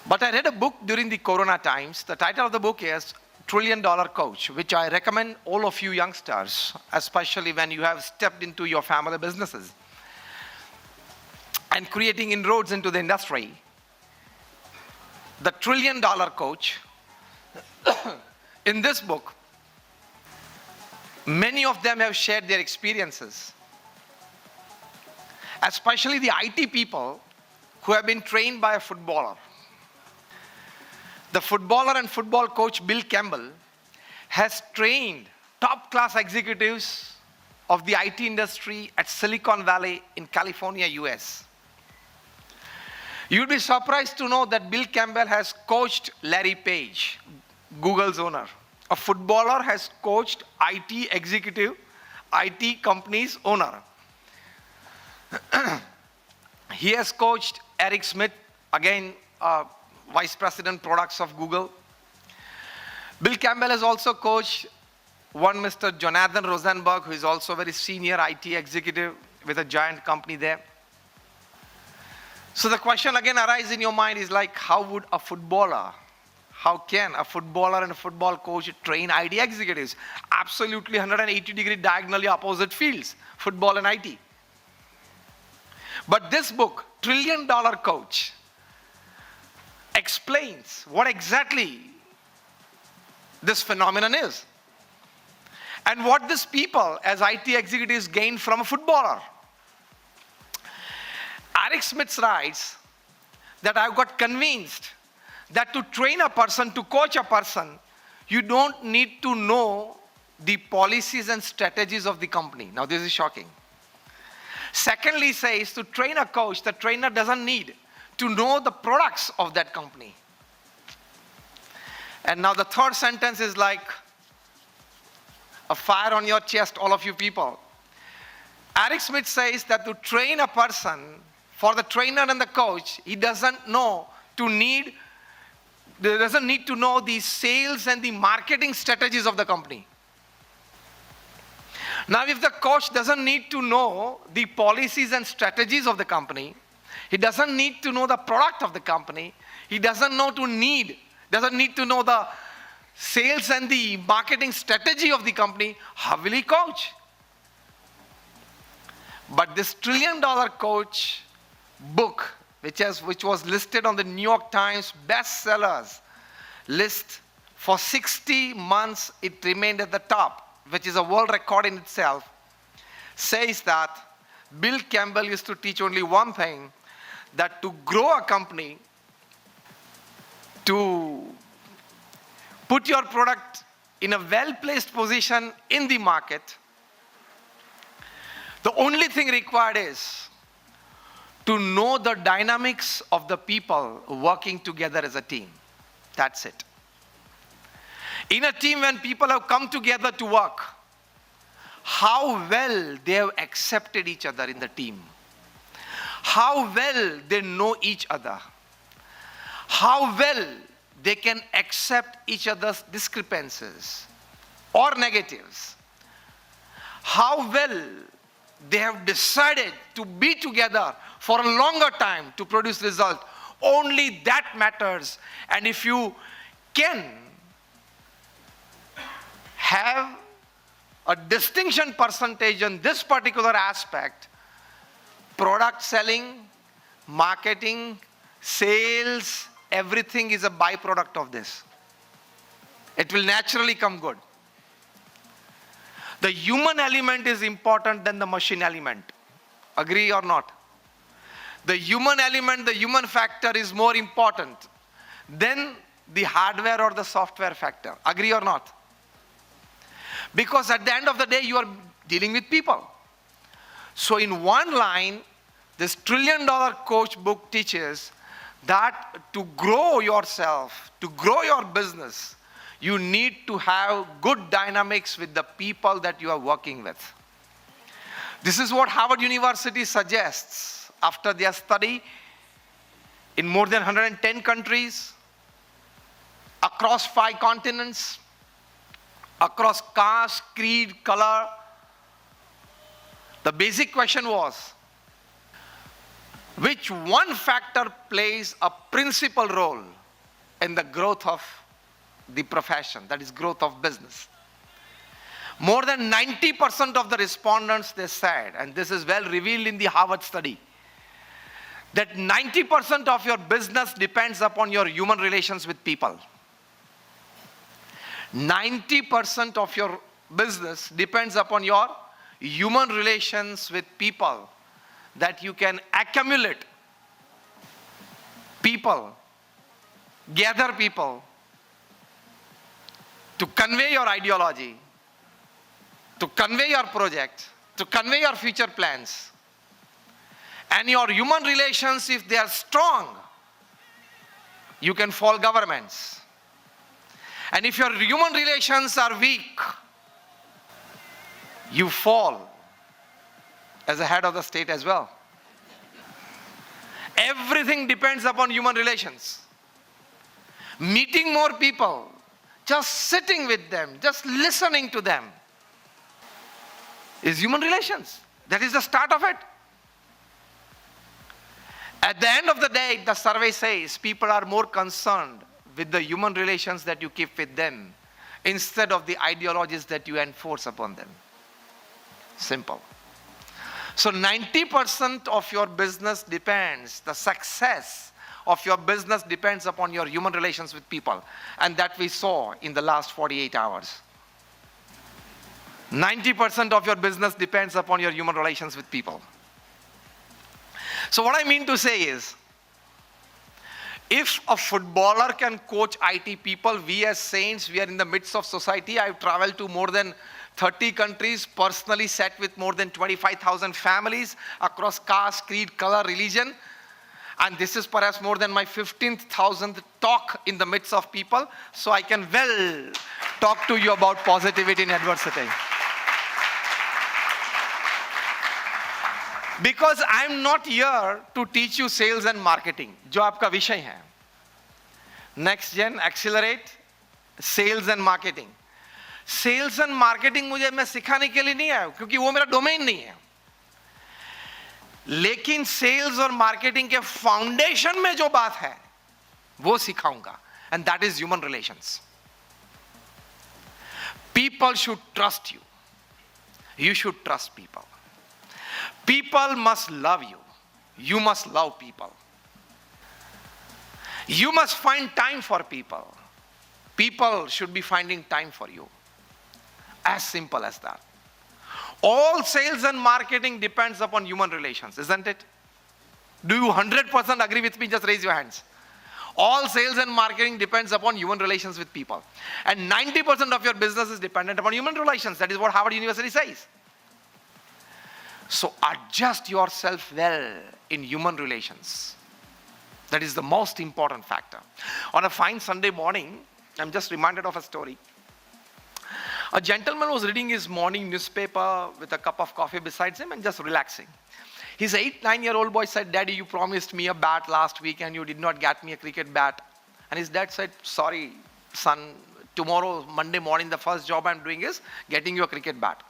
But I read a book during the Corona times. The title of the book is $1 Trillion Coach, which I recommend all of you youngsters, especially when you have stepped into your family businesses and creating inroads into the industry. The $1 Trillion Coach. In this book, many of them have shared their experiences, especially the IT people who have been trained by a footballer. The footballer and football coach Bill Campbell has trained top-class executives of the IT industry at Silicon Valley in California, US. You'd be surprised to know that Bill Campbell has coached Larry Page, Google's owner. A footballer has coached IT executive, IT company's owner. He has coached Eric Schmidt, again, Vice President Products of Google. Bill Campbell has also coached one Mr. Jonathan Rosenberg, who is also a very senior IT executive with a giant company there. So the question again arises in your mind is like, how can a footballer and a football coach train IT executives? Absolutely 180-degree diagonally opposite fields, football and IT. But this book, $1 Trillion Coach, explains what exactly this phenomenon is and what these people as IT executives gain from a footballer. Eric Schmidt writes that I've got convinced that to train a person, to coach a person, you don't need to know the policies and strategies of the company. Now this is shocking. Secondly, he says to train a coach, the trainer doesn't need to know the products of that company. And now the third sentence is like a fire on your chest, all of you people. Eric Schmidt says that to train a person, for the trainer and the coach, he doesn't need to know the sales and the marketing strategies of the company. Now, if the coach doesn't need to know the policies and strategies of the company, he doesn't need to know the product of the company, he doesn't need to know the sales and the marketing strategy of the company, how will he coach? But this $1 Trillion Coach book, which was listed on the New York Times bestsellers list for 60 months, it remained at the top, which is a world record in itself, says that Bill Campbell used to teach only one thing, that to grow a company, to put your product in a well-placed position in the market, the only thing required is to know the dynamics of the people working together as a team. That's it. In a team, when people have come together to work, how well they have accepted each other in the team. How well they know each other. How well they can accept each other's discrepancies or negatives. How well they have decided to be together for a longer time to produce result. Only that matters. And if you can have a distinction percentage in this particular aspect, product selling, marketing, sales, everything is a byproduct of this. It will naturally come good. The human element is important than the machine element. Agree or not? The human element, the human factor is more important than the hardware or the software factor. Agree or not? Because at the end of the day, you are dealing with people. So in one line, this $1 Trillion Coach book teaches that to grow yourself, to grow your business, you need to have good dynamics with the people that you are working with. This is what Harvard University suggests after their study in more than 110 countries, across 5 continents, across caste, creed, color. The basic question was, which one factor plays a principal role in the growth of the profession, that is growth of business. More than 90% of the respondents, they said, and this is well revealed in the Harvard study, that 90% of your business depends upon your human relations with people. 90% of your business depends upon your human relations with people, that you can accumulate people, gather people to convey your ideology, to convey your project, to convey your future plans. And your human relations, if they are strong, you can fall governments. And if your human relations are weak, you fall as a head of the state as well. Everything depends upon human relations. Meeting more people, just sitting with them, just listening to them, is human relations. That is the start of it. At the end of the day, the survey says people are more concerned with the human relations that you keep with them instead of the ideologies that you enforce upon them. Simple. So 90% of your business depends, the success of your business depends upon your human relations with people. And that we saw in the last 48 hours. 90% of your business depends upon your human relations with people. So what I mean to say is, if a footballer can coach IT people, we as saints, we are in the midst of society. I've traveled to more than 30 countries, personally sat with more than 25,000 families across caste, creed, color, religion. And this is perhaps more than my 15,000th talk in the midst of people. So I can well talk to you about positivity in adversity. Because I'm not here to teach you sales and marketing, जो आपका विषय है. Next gen, accelerate, sales and marketing. Sales and marketing मुझे मैं सिखाने के लिए नहीं आया, क्योंकि वो मेरा डोमेन नहीं है. लेकिन सेल्स और मार्केटिंग के फाउंडेशन में जो बात है, वो सिखाऊंगा. And that is human relations. People should trust you. You should trust people. People must love you. You must love people. You must find time for people. People should be finding time for you. As simple as that. All sales and marketing depends upon human relations, isn't it? Do you 100% agree with me? Just raise your hands. All sales and marketing depends upon human relations with people. And 90% of your business is dependent upon human relations. That is what Harvard University says. So adjust yourself well in human relations. That is the most important factor. On a fine Sunday morning, I'm just reminded of a story. A gentleman was reading his morning newspaper with a cup of coffee beside him and just relaxing. His 8-9-year-old boy said, "Daddy, you promised me a bat last week and you did not get me a cricket bat." And his dad said, "Sorry, son, tomorrow, Monday morning, the first job I'm doing is getting you a cricket bat."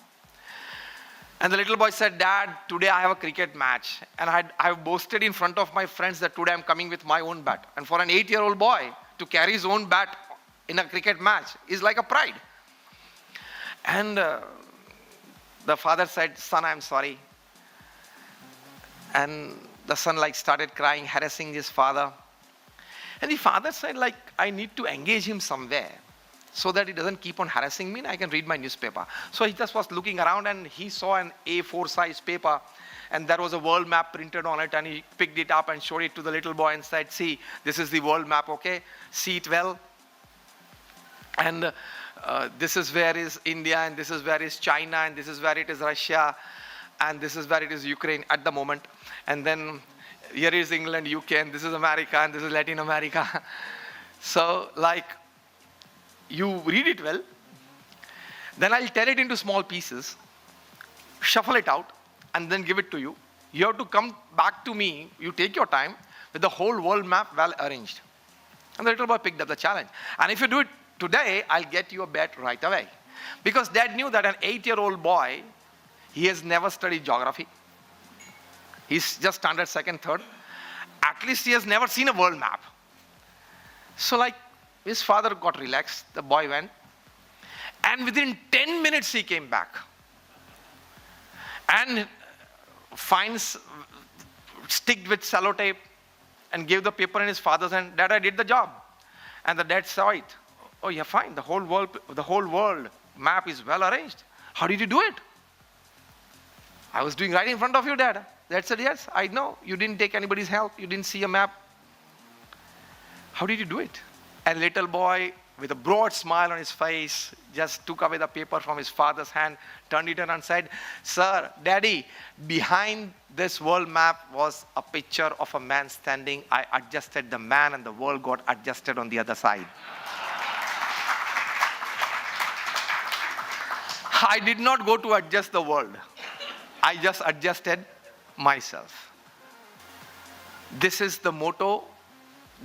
And the little boy said, "Dad, today I have a cricket match. And I have boasted in front of my friends that today I'm coming with my own bat." And for an 8-year-old boy to carry his own bat in a cricket match is like a pride. And the father said, "Son, I'm sorry." And the son started crying, harassing his father. And the father said, "I need to engage him somewhere so that he doesn't keep on harassing me and I can read my newspaper." So he just was looking around and he saw an A4 size paper and there was a world map printed on it, and he picked it up and showed it to the little boy and said, "See, this is the world map, okay? See it well. And this is where is India, and this is where is China, and this is where it is Russia, and this is where it is Ukraine at the moment. And then here is England, UK, and this is America, and this is Latin America." So you read it well, then I'll tear it into small pieces, shuffle it out, and then give it to you. You have to come back to me, you take your time, with the whole world map well arranged. And the little boy picked up the challenge. And if you do it today, I'll get you a bet right away. Because dad knew that an 8-year-old boy, he has never studied geography. He's just standard second, third. At least he has never seen a world map. So like, his father got relaxed, the boy went, and within 10 minutes he came back. And finds, sticked with sellotape, and gave the paper in his father's hand. Dad, I did the job. And the dad saw it. Oh, yeah, fine. The whole world map is well arranged. How did you do it? I was doing right in front of you, Dad. Dad said, yes, I know. You didn't take anybody's help. You didn't see a map. How did you do it? And little boy, with a broad smile on his face, just took away the paper from his father's hand, turned it around and said, Sir, Daddy, behind this world map was a picture of a man standing. I adjusted the man and the world got adjusted on the other side. I did not go to adjust the world. I just adjusted myself. This is the motto.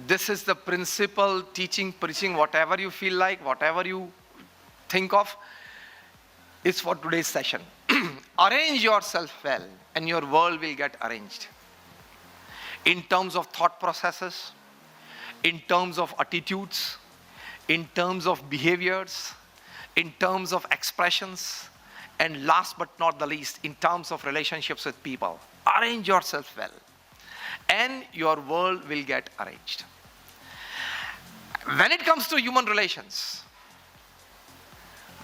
This is the principle, teaching, preaching, whatever you feel like, whatever you think of, is for today's session. Arrange yourself well and your world will get arranged. In terms of thought processes, in terms of attitudes, in terms of behaviors, in terms of expressions, and last but not the least, in terms of relationships with people. Arrange yourself well, and your world will get arranged. When it comes to human relations,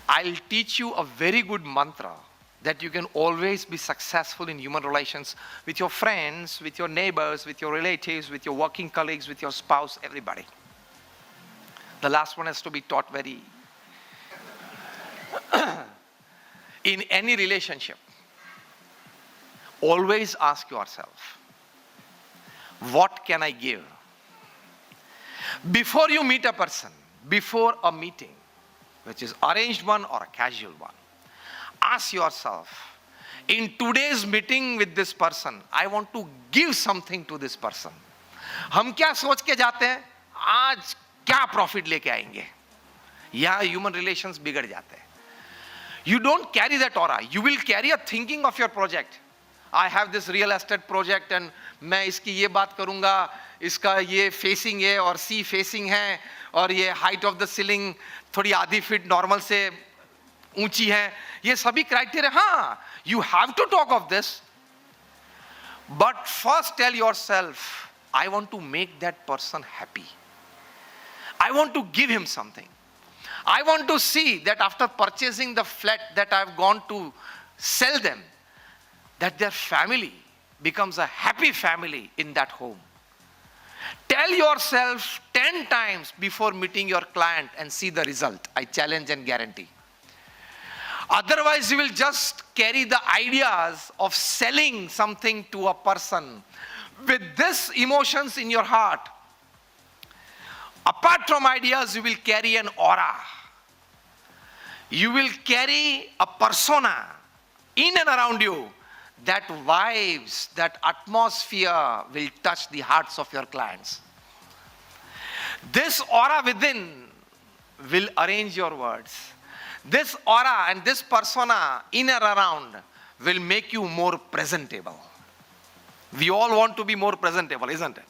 I'll teach you a very good mantra that you can always be successful in human relations with your friends, with your neighbors, with your relatives, with your working colleagues, with your spouse, everybody. The last one has to be taught very in any relationship. Always ask yourself, what can I give? Before you meet a person, before a meeting, which is arranged one or a casual one, ask yourself, in today's meeting with this person, I want to give something to this person. हम क्या सोच के जाते हैं? आज क्या profit लेके आएंगे? यहाँ human relations बिगड़ जाते हैं. You don't carry that aura. You will carry a thinking of your project. I have this real estate project and मैं इसकी ये बात करूँगा, इसका ये facing है और C facing है और ये height of the ceiling थोड़ी आधी फीट normal से ऊंची है. ये सभी criteria, हाँ, you have to talk of this. But first tell yourself, I want to make that person happy. I want to give him something. I want to see that after purchasing the flat that I've gone to sell them, that their family becomes a happy family in that home. Tell yourself 10 times before meeting your client and see the result. I challenge and guarantee. Otherwise, you will just carry the ideas of selling something to a person with these emotions in your heart. Apart from ideas, you will carry an aura. You will carry a persona in and around you. That vibes, that atmosphere will touch the hearts of your clients. This aura within will arrange your words. This aura and this persona in and around will make you more presentable. We all want to be more presentable, isn't it?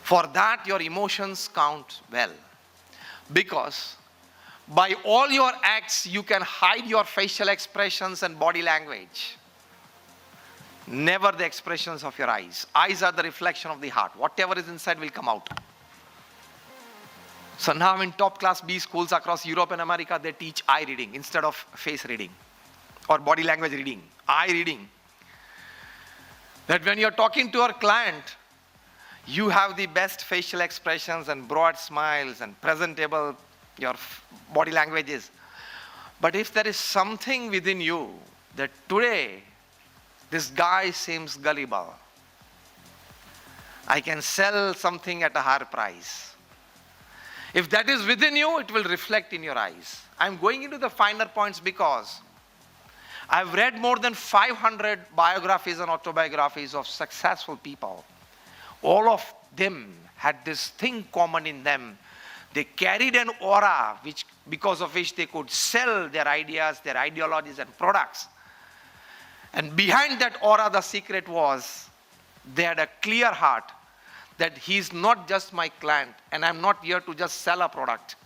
For that, your emotions count well. Because by all your acts, you can hide your facial expressions and body language. Never the expressions of your eyes. Eyes are the reflection of the heart. Whatever is inside will come out. So now in top class B schools across Europe and America, they teach eye reading instead of face reading or body language reading. Eye reading. That when you're talking to a client, you have the best facial expressions and broad smiles and presentable your body language is. But if there is something within you that today this guy seems gullible, I can sell something at a higher price. If that is within you, it will reflect in your eyes. I'm going into the finer points because I've read more than 500 biographies and autobiographies of successful people. All of them had this thing common in them. They carried an aura because of which they could sell their ideas, their ideologies and products. And behind that aura, the secret was They had a clear heart that he's not just my client and I'm not here to just sell a product.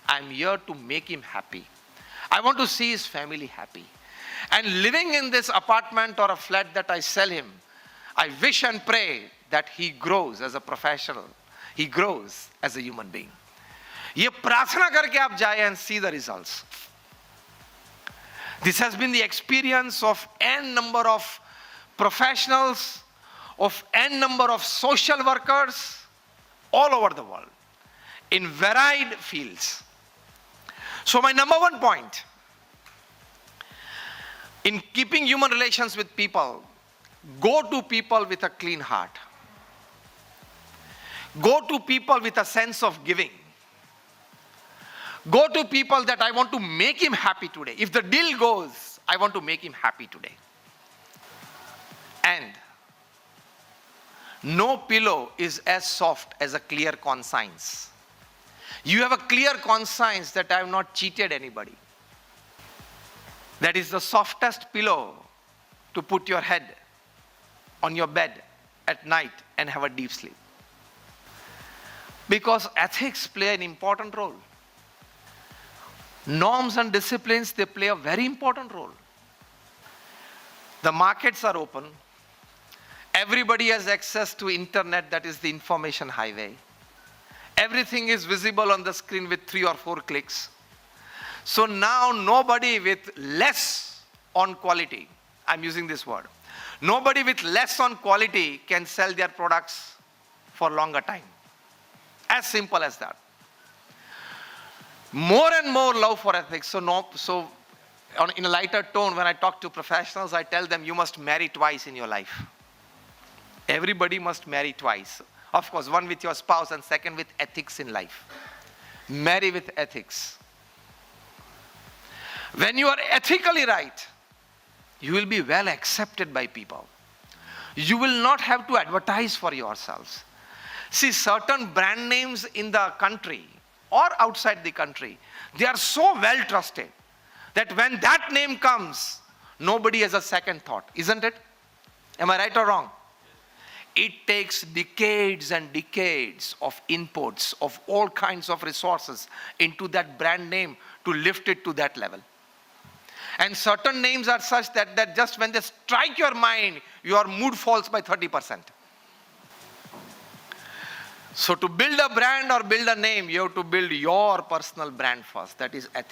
I'm here to make him happy. I want to see his family happy. And living in this apartment or a flat that I sell him, I wish and pray that he grows as a professional. He grows as a human being. ये प्रार्थना करके आप जाए and see the results. This has been the experience of n number of professionals, of n number of social workers all over the world in varied fields. So my number one point in keeping human relations with people, go to people with a clean heart. Go to people with a sense of giving. Go to people that I want to make him happy today. If the deal goes, I want to make him happy today. And no pillow is as soft as a clear conscience. You have a clear conscience that I have not cheated anybody. That is the softest pillow to put your head on your bed at night and have a deep sleep. Because ethics play an important role. Norms and disciplines, they play a very important role. The markets are open. Everybody has access to internet, that is the information highway. Everything is visible on the screen with 3 or 4 clicks. So now nobody with less on quality, I'm using this word, nobody with less on quality can sell their products for longer time. As simple as that. More and more love for ethics. In a lighter tone, when I talk to professionals, I tell them you must marry twice in your life. Everybody must marry twice. Of course, one with your spouse and second with ethics in life. Marry with ethics. When you are ethically right, you will be well accepted by people. You will not have to advertise for yourselves. See, certain brand names in the country or outside the country, they are so well trusted that when that name comes, nobody has a second thought, isn't it? Am I right or wrong? It takes decades and decades of inputs of all kinds of resources into that brand name to lift it to that level. And certain names are such that just when they strike your mind, your mood falls by 30%. So to build a brand or build a name, you have to build your personal brand first. That is ethics.